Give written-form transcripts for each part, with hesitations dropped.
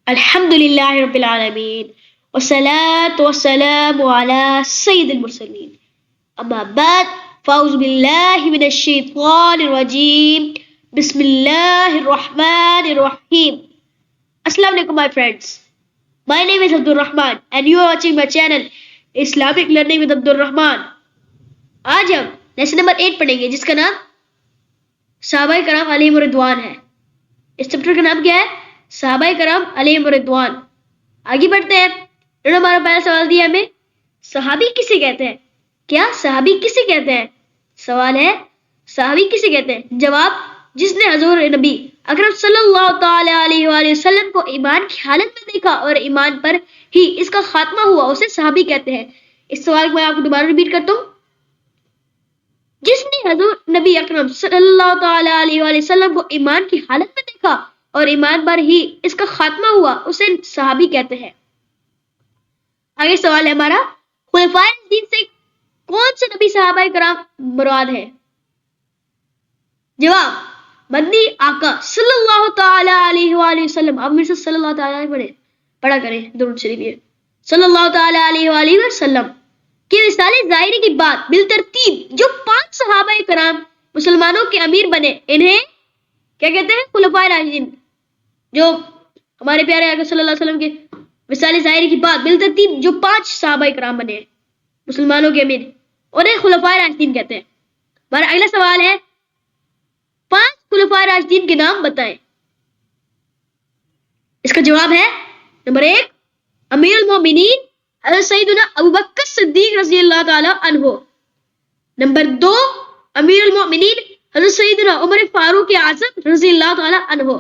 الحمد للہ رب العالمین والصلاة والسلام على سید المرسلین اما بعد فاعوذ باللہ من الشیطان الرجیم بسم اللہ الرحمن الرحیم. السلام علیکم my friends. My name is Abdul Rahman and you are watching my channel Islamic Learning with Abdul Rahman. آج ہم لیسن نمبر 8 پڑھیں گے جس کا نام صحابہ کرام علیہم رضوان ہے. اس چیپٹر کا نام کیا ہے؟ صحابہ کرام علیہم رضوان. آگے بڑھتے ہیں. انہوں نے ہمارا پہلا سوال دیا ہمیں صحابی کسے کہتے ہیں؟ کیا صحابی کسے کہتے ہیں؟ سوال ہے صحابی کسے کہتے ہیں؟ جواب جس نے حضور نبی اکرم صلی اللہ تعالی علیہ وآلہ وسلم کو ایمان کی حالت میں دیکھا اور ایمان پر ہی اس کا خاتمہ ہوا اسے صحابی کہتے ہیں. اس سوال کو میں آپ کو دوبارہ ریپیٹ کرتا ہوں. جس نے حضور نبی اکرم صلی اللہ تعالی علیہ وآلہ وسلم کو ایمان کی حالت میں دیکھا اور ایمان پر ہی اس کا خاتمہ ہوا اسے صحابی کہتے ہیں. آگے سوال ہے ہمارا خلفائے راشدین سے کون سے نبی صحابہ کرام مراد ہے؟ جواب مدنی آقا صلی اللہ تعالی علیہ وآلہ وسلم. اب میرے سے صلی اللہ تعالی علیہ پڑھا کریں درود شریف یہ صلی اللہ تعالی علیہ وآلہ وسلم کی رسالے ظاہری کی بات بالترتیب جو 5 صحابہ کرام مسلمانوں کے امیر بنے انہیں کیا کہتے ہیں؟ خلفائے راشدین. جو ہمارے پیارے آقا صلی اللہ علیہ وسلم کے رسالے ظاہری کی بات بالترتیب جو 5 صحابہ کرام بنے مسلمانوں کے امیر انہیں خلفائے راشدین کہتے ہیں. ہمارا اگلا سوال ہے 5 خلفائے راشدین کے نام بتائیں. اس کا جواب ہے نمبر 1 امیر المومنین حضرت سیدنا ابو بکر صدیق رضی اللہ تعالی عنہ. نمبر 2 امیر المومنین حضرت سیدنا عمر فاروق اعظم رضی اللہ تعالی عنہ.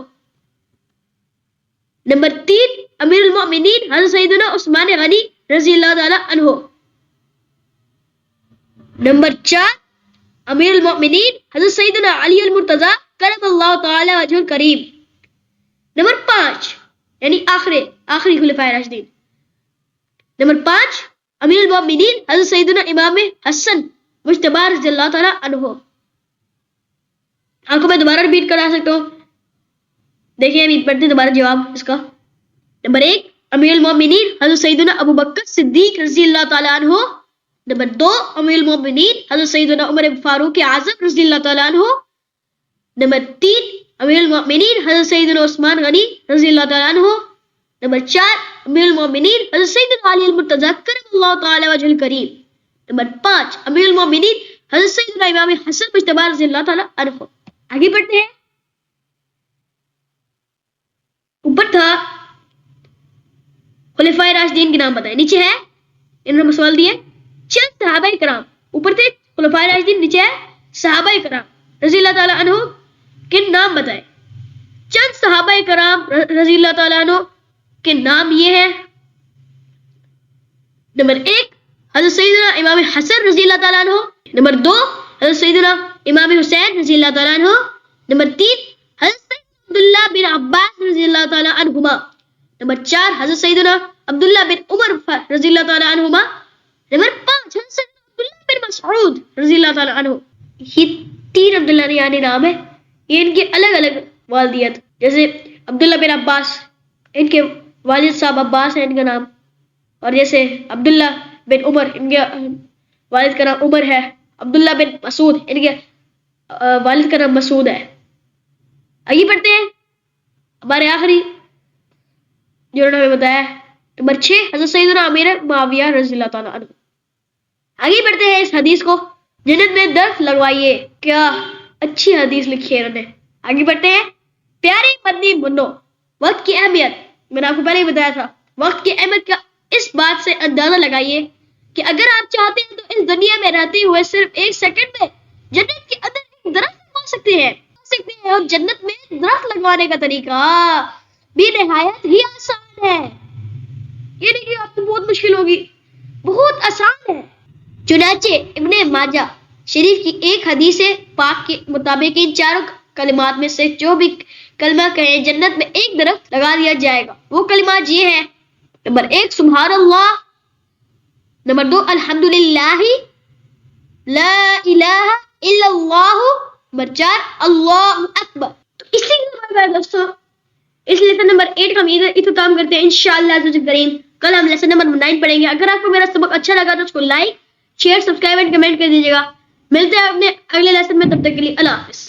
نمبر 3 امیر المومنین حضرت سیدنا عثمان غنی رضی اللہ تعالی عنہ. نمبر 4 امیر المومنین حضرت سیدنا علی المرتضی کرم اللہ تعالی وجہ الکریم. نمبر 5 یعنی آخری خلفائے راشدین. نمبر 5 امیر المومنین حضرت سیدنا امام حسن مجتبی رضی اللہ تعالی عنہ. آپ کو میں دوبارہ ریپیٹ کرا سکتا ہوں. دیکھیں ابھی پڑھتے دوبارہ جواب اس کا. نمبر 1 امیر المومنین حضرت سیدنا ابو بکر صدیق رضی اللہ تعالی عنہ. نمبر 2 امیر المومنین حضرت سیدنا عمر فاروق اعظم رضی اللہ تعالی عنہ. نمبر 3 امیر المومنین حضرت سیدنا عثمان غنی رضی اللہ تعالی عنہ. نمبر 4 امیر المومنین حضرت سیدنا علی المرتضی کرم اللہ تعالی وجہ الکریم. نمبر 5 امیر المومنین حضرت سیدنا امام حسن مجتبی رضی اللہ تعالی عنہ. آگے بڑھتے ہیں. اوپر تھا خلفائے راشدین کے نام بتائیں. نیچے ہے انہوں نے سوال دیے چند صحابہ کرام. اوپر تھے خلفائے راشدین نیچے ہے صحابہ کرام رضی اللہ تعالی عنہ کے نام بتائیں. چند صحابہ کرام رضی اللہ تعالی عنہ کے نام یہ ہیں. نمبر 1 حضرت سیدنا امام حسن رضی اللہ تعالی عنہ. نمبر 2 حضرت سیدنا امام حسین رضی اللہ تعالی عنہ. نمبر 3 حضرت عبداللہ بن عباس رضی اللہ تعالی عنہما. نمبر 4 حضرت سیدنا عبداللہ بن عمر رضی اللہ تعالی عنہما. نمبر 5 حضرت سیدنا عبداللہ بن مسعود رضی اللہ تعالی عنہ. یہ 3 عبداللہ یعنی نام ہے. یہ ان کے الگ الگ والدیت جیسے عبداللہ بن عباس ان کے والد صاحب عباس ہے ان کا نام. اور جیسے عبداللہ بن عمر ان کے والد کا نام عمر ہے. عبداللہ بن مسعود ان کے والد کا نام مسعود ہے. آگے بڑھتے ہیں. ہمارے آخری جو انہوں نے ہمیں بتایا نمبر 6 حضرت سیدنا امیر معاویہ رضی اللہ تعالیٰ عنہ. آگے بڑھتے ہیں اس حدیث کو جنت میں درخت لگوائیے. کیا اچھی حدیث لکھی ہے انہوں نے. آگے بڑھتے ہیں. پیارے مدنی منو وقت کی اہمیت میں نے آپ کو پہلے ہی بتایا تھا. وقت کی اہمیت کا اس بات سے اندازہ لگائیے کہ اگر آپ چاہتے ہیں تو اس دنیا میں رہتے ہوئے صرف 1 سیکنڈ میں جنت کے اندر ایک درخت لگوا سکتے ہیں. اور جنت میں درخت لگوانے کا طریقہ بھی نہایت ہی آسان ہے. یہ نہیں کہ آپ کو بہت مشکل ہوگی, بہت آسان ہے. چنانچہ ابن ماجہ شریف کی ایک حدیث پاک کے مطابق ان 4 کلمات میں سے جو بھی کلمہ کہیں جنت میں ایک درخت لگا دیا جائے گا. وہ کلمات یہ ہیں. نمبر 1 سبحان اللہ. نمبر 2 الحمدللہ لا الہ الا اللہ. نمبر 4 اللہ اکبر. تو اسی لیے دوستوں اس لیسن نمبر 8 کا ہم ادھر اختتام کرتے ہیں انشاءاللہ عز و جل کریم. کل ہم لیسن نمبر 9 پڑھیں گے. اگر آپ کو میرا سبق اچھا لگا تو اس کو like share subscribe and comment کر دیجیے گا. ملتے ہیں اپنے اگلے لیسن میں, تب تک کے لیے اللہ حافظ.